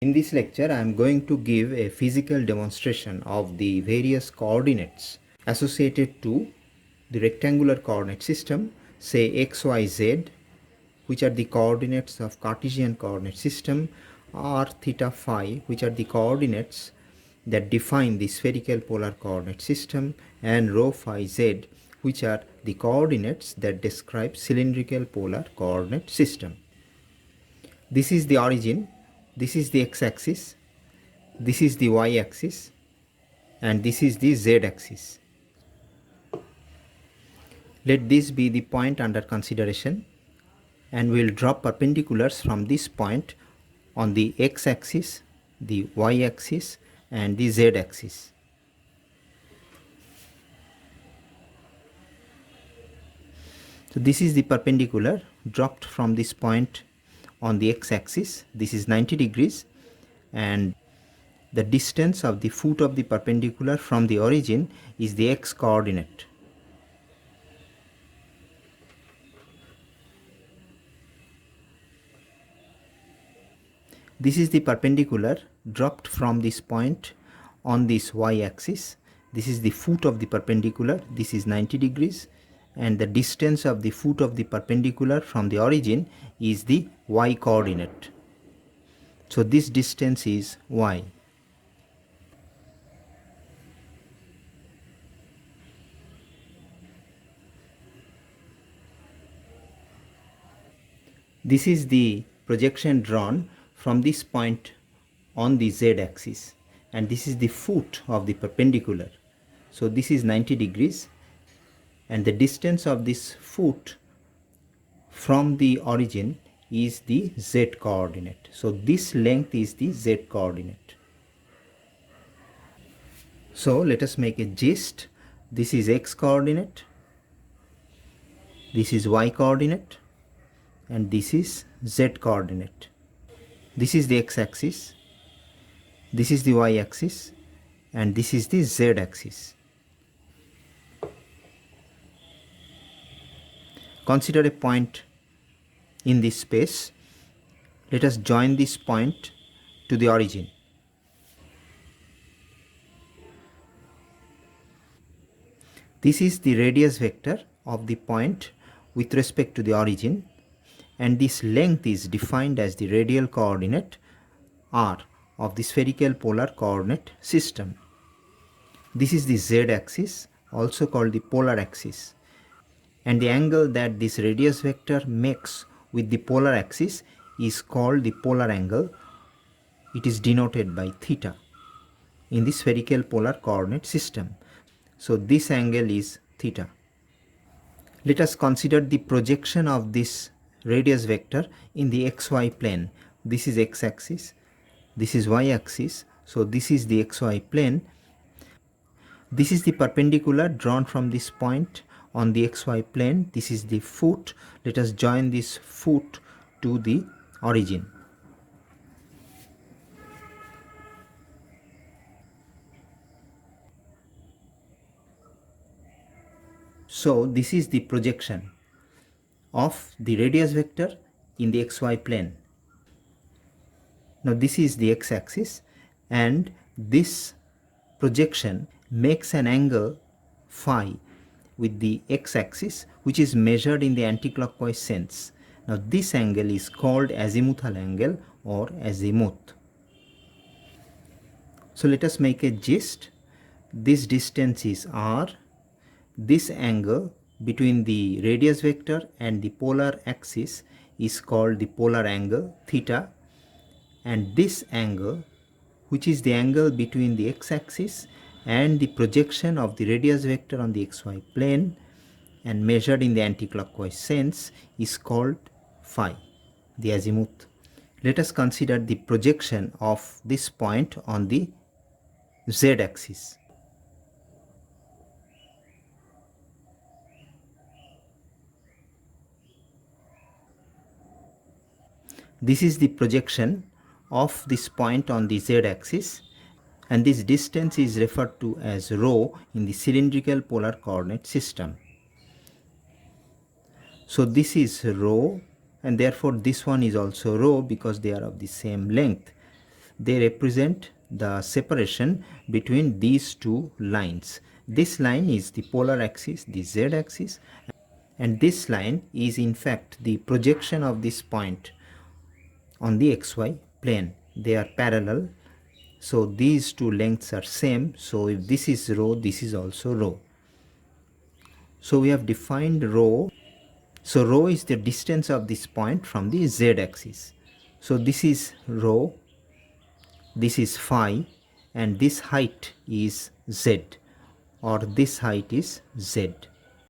In this lecture, I am going to give a physical demonstration of the various coordinates associated to the rectangular coordinate system, say x, y, z, which are the coordinates of Cartesian coordinate system, or theta, phi, which are the coordinates that define the spherical polar coordinate system, and rho, phi, z, which are the coordinates that describe cylindrical polar coordinate system. This is the origin, this is the x-axis, this is the y-axis, and this is the z-axis. Let this be the point under consideration, and we will draw perpendiculars from this point on the x-axis, the y-axis, and the z-axis. So this is the perpendicular dropped from this point on the x-axis. This is 90 degrees, and the distance of the foot of the perpendicular from the origin is the x coordinate. This is the perpendicular dropped from this point on this y-axis. This is the foot of the perpendicular. This is 90 degrees, and the distance of the foot of the perpendicular from the origin is the y coordinate. So this distance is y. This is the projection drawn from this point on the z-axis, and this is the foot of the perpendicular. So this is 90 degrees, and the distance of this foot from the origin is the z coordinate. So this length is the z coordinate. So let us make a gist. This is x coordinate, this is y coordinate, and this is z coordinate. This is the x-axis, this is the y-axis, and this is the z-axis. Consider a point in this space. Let us join this point to the origin. This is the radius vector of the point with respect to the origin, and this length is defined as the radial coordinate r of the spherical polar coordinate system. This is the z-axis, also called the polar axis, and the angle that this radius vector makes with the polar axis is called the polar angle. It is denoted by theta in the spherical polar coordinate system. So this angle is theta. Let us consider the projection of this radius vector in the xy plane. This is x-axis, this is y-axis, so this is the xy plane. This is the perpendicular drawn from this point on the xy plane. This is the foot. Let us join this foot to the origin. So this is the projection of the radius vector in the xy plane. Now this is the x-axis, and this projection makes an angle phi with the x-axis, which is measured in the anticlockwise sense. Now this angle is called azimuthal angle or azimuth. So let us make a gist. This distance is r. This angle between the radius vector and the polar axis is called the polar angle theta, and this angle, which is the angle between the x-axis and the projection of the radius vector on the xy plane and measured in the anticlockwise sense, is called phi, the azimuth. Let us consider the projection of this point on the z-axis. This is the projection of this point on the z-axis, and this distance is referred to as rho in the cylindrical polar coordinate system. So this is rho, and therefore this one is also rho because they are of the same length. they represent the separation between these two lines. This line is the polar axis, the z axis, and this line is in fact the projection of this point on the xy plane. They are parallel, so these two lengths are same. So if this is rho, this is also rho. So we have defined rho. So rho is the distance of this point from the z axis. So this is rho, this is phi, and this height is z, or this height is z.